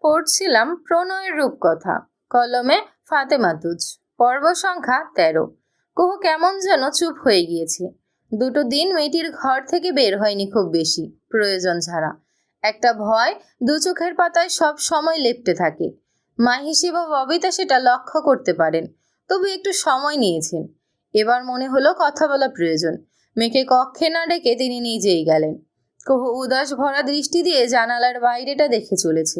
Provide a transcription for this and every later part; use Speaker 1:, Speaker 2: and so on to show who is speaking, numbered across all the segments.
Speaker 1: পড়ছিলাম প্রণয়ের রূপকথা, কলমে ফাতেমা তুজ, পর্ব সংখ্যা 13। কুহু কেমন যেন চুপ হয়ে গিয়েছে। দুটো দিন মেয়েটির ঘর থেকে বের হয়নি খুব বেশি, প্রয়োজন ছাড়া। একটা ভয় দু চোখের পাতায় সব সময় লেপ্টে থাকে। মা হিসেবে ববিতা সেটা লক্ষ্য করতে পারেন, তবু একটু সময় নিয়েছেন। এবার মনে হলো কথা বলা প্রয়োজন। মেয়েকে কক্ষে না ডেকে তিনি নিজেই গেলেন। কুহু উদাস ভরা দৃষ্টি দিয়ে জানালার বাইরেটা দেখে চলেছে।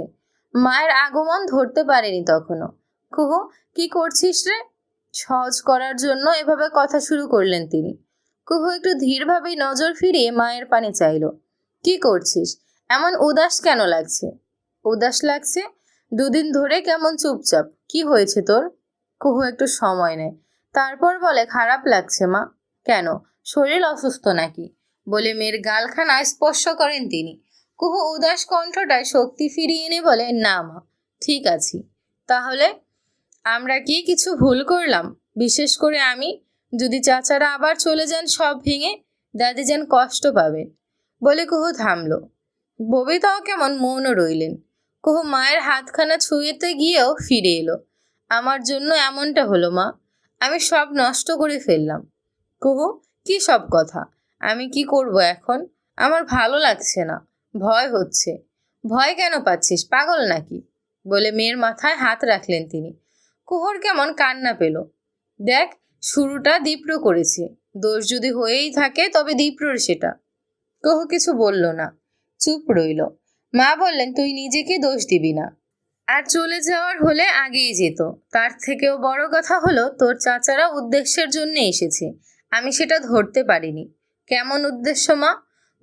Speaker 1: মায়ের আগমন ধরতে পারেনি তখনও। কুহু, কি করছিস রে? সহজ করার জন্য এভাবে কথা শুরু করলেন তিনি। কুহু একটু ধীরভাবেই নজর ফিরিয়ে মায়ের পানে চাইল। কি করছিস? এমন উদাস কেন লাগছে? উদাস লাগছে? দুদিন ধরে কেমন চুপচাপ। কি হয়েছে তোর? কুহু একটু সময় নেয়, তারপর বলে, খারাপ লাগছে মা। কেন, শরীর অসুস্থ নাকি? বলে মেয়ের গালখানা স্পর্শ করেন তিনি। কুহু উদাস কণ্ঠটায় শক্তি ফিরিয়ে এনে বলে, না মা, ঠিক আছি। তাহলে আমরা কি কিছু ভুল করলাম? বিশেষ করে আমি? যদি চাচারা আবার চলে যান সব ভেঙে, দাদি যেন কষ্ট পাবেন। বলে কুহু থামল। ববিতাও কেমন মৌন রইলেন। কুহু মায়ের হাতখানা ছুঁয়েতে গিয়েও ফিরে এলো। আমার জন্য এমনটা হলো মা, আমি সব নষ্ট করে ফেললাম। কুহু, কি সব কথা? আমি কি করব এখন? আমার ভালো লাগছে না, ভয় হচ্ছে। ভয় কেন পাচ্ছিস, পাগল নাকি? বলে মেয়ের মাথায় হাত রাখলেন তিনি। কুহুর কেমন কান্না পেল। দেখ, শুরুটা দীপ্র করেছে, দোষ যদি হয়েই থাকে তবে দীপ্রর সেটা। কুহু কিছু বলল না, চুপ রইল। মা বললেন, তুই নিজেকে দোষ দিবি না। আর চলে যাওয়ার হলে আগেই যেত। তার থেকেও বড় কথা হলো, তোর চাচারা উদ্দেশ্যের জন্য এসেছে, আমি সেটা ধরতে পারিনি। কেমন উদ্দেশ্য মা?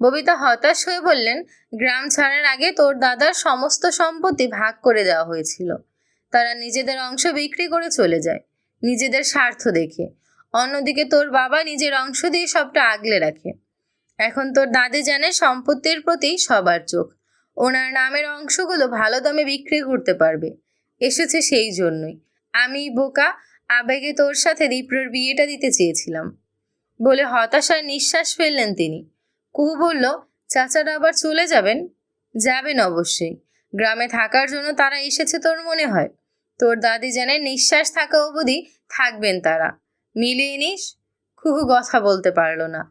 Speaker 1: ববিতা হতাশ হয়ে বললেন, গ্রাম ছাড়ার আগে তোর দাদার সমস্ত সম্পত্তি ভাগ করে দেওয়া হয়েছিল। তারা নিজেদের অংশ বিক্রি করে চলে যায়, নিজেদের স্বার্থ দেখে। অন্যদিকে তোর বাবা নিজের অংশ দিয়ে সবটা আগলে রাখে। এখন তোর দাদি জানে সম্পত্তির প্রতি সবার চোখ। ওনার নামের অংশগুলো ভালো দামে বিক্রি করতে পারবে। এসেছে সেই জন্যই। আমি বোকা, আবেগে তোর সাথে দীপ্রর বিয়েটা দিতে চেয়েছিলাম। বলে হতাশার নিঃশ্বাস ফেললেন তিনি। কুহু বলল, চাচারা আবার চলে যাবেন? যাবেন অবশ্যই। গ্রামে থাকার জন্য তারা এসেছে তোর মনে হয়? তোর দাদি জানে নিঃশ্বাস থাকা অবধি থাকবেন তারা। মিলিয়ে নিস। কুহু কথা বলতে পারল না।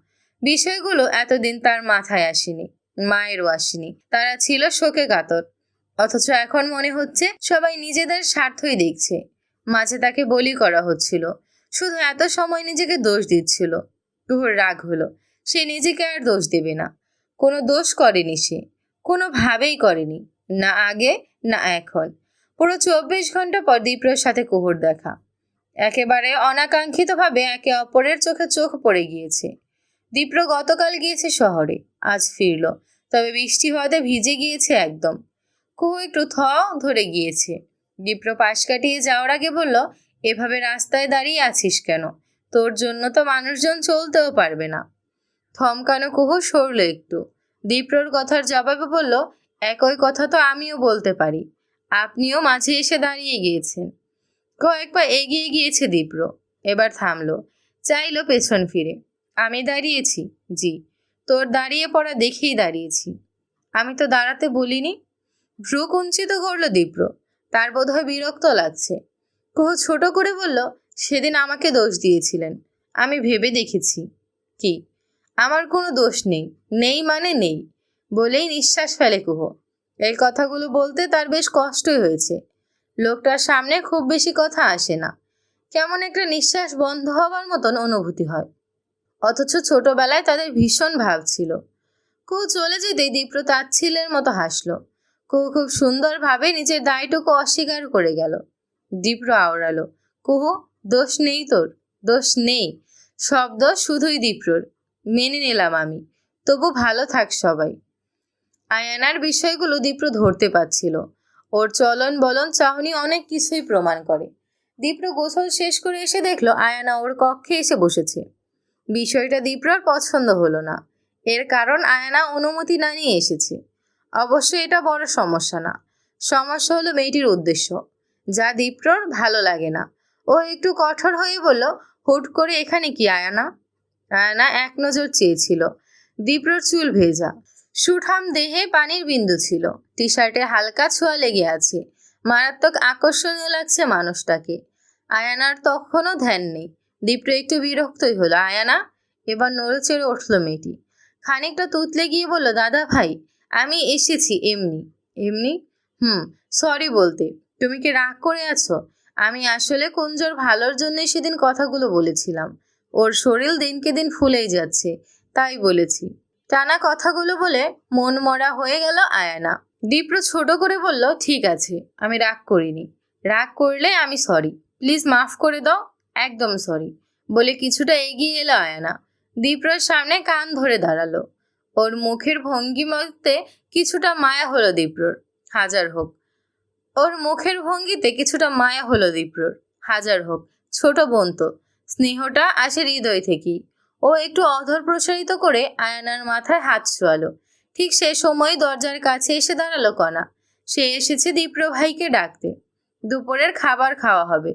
Speaker 1: বিষয়গুলো এতদিন তার মাথায় আসেনি, মায়েরও আসেনি। তারা ছিল শোকে কাতর, অথচ এখন মনে হচ্ছে সবাই নিজেদের স্বার্থই দেখছে। মাঝে তাকে বলি করা হচ্ছিল, শুধু এত সময় নিজেকে দোষ দিচ্ছিল। কুহুর রাগ হলো। সে নিজেকে আর দোষ দেবে না। কোনো দোষ করেনি সে, কোনোভাবেই করেনি, না আগে না এখন। পুরো 24 ঘন্টা পর দীপ্রর সাথে কুহুর দেখা। একেবারে অনাকাঙ্ক্ষিতভাবে একে অপরের চোখে চোখ পড়ে গিয়েছে। দীপ্র গতকাল গিয়েছে শহরে, আজ ফিরল, তবে বৃষ্টি হওয়াতে ভিজে গিয়েছে একদম। কুহু একটু ধরে গিয়েছে। দীপ্র পাশ কাটিয়ে যাওয়ার আগে বলল, এভাবে রাস্তায় দাঁড়িয়ে আছিস কেন? তোর জন্য তো মানুষজন চলতেও পারবে না। থমকানো কুহু সরল একটু। দীপ্রর কথার জবাবে বলল, একই কথা তো আমিও বলতে পারি। আপনিও মাঝে এসে দাঁড়িয়ে গিয়েছেন। কয়েক পা এগিয়ে গিয়েছে দীপ্র, এবার থামলো, চাইলো পেছন ফিরে। আমি দাঁড়িয়েছি? জি। তোর দাঁড়িয়ে পড়া দেখেই দাঁড়িয়েছি। আমি তো দাঁড়াতে বলিনি। ভ্রু কুঞ্চিত করল দীপ্র, তার বোধহয় বিরক্ত লাগছে। কুহু ছোট করে বলল, সেদিন আমাকে দোষ দিয়েছিলেন, আমি ভেবে দেখেছি। কি? আমার কোনো দোষ নেই? নেই মানে নেই, বলেই নিঃশ্বাস ফেলে কুহু। এই কথাগুলো বলতে তার বেশ কষ্টই হয়েছে। লোকটার সামনে খুব বেশি কথা আসে না, কেমন একটা নিঃশ্বাস বন্ধ হওয়ার মতন অনুভূতি হয়। অথচ ছোটবেলায় তাদের ভীষণ ভাব ছিল। কুহু চলে যেতে দীপ্র তাচ্ছিল্যের মতো হাসলো। কুহু খুব সুন্দরভাবে নিজের দায়টুকু অস্বীকার করে গেল। দীপ্র আওড়ালো, কুহু, দোষ নেই তোর, দোষ নেই। সব দোষ শুধুই দীপ্রর। মেনে নিলাম আমি, তবু ভালো থাক সবাই। আয়ানার বিষয়গুলো দীপ্র ধরতে পারছিল। ওর চলন বলন চাহনি অনেক কিছুই প্রমাণ করে। দীপ্র গোসল শেষ করে এসে দেখলো আয়ানা ওর কক্ষে এসে বসেছে। বিষয়টা দীপ্রর পছন্দ হলো না। এর কারণ আয়ানা অনুমতি না নিয়ে এসেছে। অবশ্য এটা বড় সমস্যা না। সমস্যা হলো মেয়েটির উদ্দেশ্য, যা দীপ্রর ভালো লাগে না। ও একটু কঠোর হয়ে বলল, হুট করে এখানে কি আয়ানা? আয়ানা এক নজর চেয়েছিল। দীপ্রর চুল ভেজা, সুঠাম দেহে পানির বিন্দু ছিল, টি শার্টে হালকা ছোঁয়া লেগে আছে। মারাত্মক আকর্ষণীয় লাগছে মানুষটাকে। আয়ানার তখনও ধ্যান নেই। দীপ্র একটু বিরক্তই হলো। আয়ানা? এবার নড়ে চড়ে উঠল মেয়েটি। খানিকটা তুতলে গিয়ে বলল, দাদা ভাই, আমি এসেছি এমনি। এমনি? সরি বলতে। তুমি কি রাগ করে আছো? আমি আসলে কুঞ্জর ভালোর জন্যই সেদিন কথাগুলো বলেছিলাম। ওর শরীর দিনকে দিন ফুলেই যাচ্ছে, তাই বলেছি। টানা কথাগুলো বলে মন মরা হয়ে গেল আয়ানা। দীপ্র ছোট করে বলল, ঠিক আছে, আমি রাগ করিনি। রাগ করলে আমি সরি, প্লিজ মাফ করে দাও। একদম সরি বলে কিছুটা এগিয়ে এলো আয়ানা। দীপ্রর সামনে কান ধরে দাঁড়ালো। ওর মুখের ভঙ্গিতে কিছুটা মায়া হলো দীপ্রর। হাজার হোক। ওর মুখের ভঙ্গিতে কিছুটা মায়া হলো দীপ্রর। হাজার হোক, ছোট বোন তো, স্নেহটা আসে হৃদয় থেকেই। ও একটু অধর প্রসারিত করে আয়ানার মাথায় হাত ছোঁয়ালো। ঠিক সে সময় দরজার কাছে এসে দাঁড়ালো কণা। সে এসেছে দীপ্র ভাইকে ডাকতে। দুপুরের খাবার খাওয়া হবে,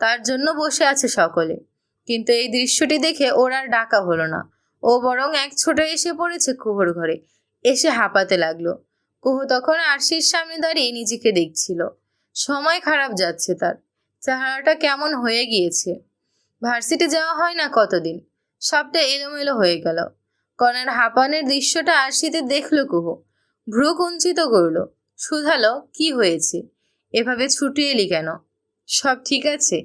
Speaker 1: তার জন্য বসে আছে সকলে। কিন্তু এই দৃশ্যটি দেখে ওর আর ডাকা হলো না। ও বরং এক ছোটে এসে পড়েছে কুহুর ঘরে। এসে হাঁপাতে লাগলো। কুহু তখন আরশির সামনে দাঁড়িয়ে নিজেকে দেখছিল। সময় খারাপ যাচ্ছে তার। চেহারাটা কেমন হয়ে গিয়েছে। ভার্সিটি যাওয়া হয় না কতদিন। সবটা এলোমেলো হয়ে গেল। কণার হাঁপানের দৃশ্যটা আরশিতে দেখল কুহু। ভ্রু কুঞ্চিত করল। শুধালো, কি হয়েছে? এভাবে ছুটে এলি কেন? সব ঠিক আছে?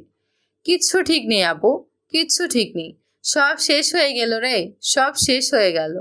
Speaker 1: কিচ্ছু ঠিক নেই আপু, কিচ্ছু ঠিক নেই। সব শেষ হয়ে গেল রে, সব শেষ হয়ে গেল।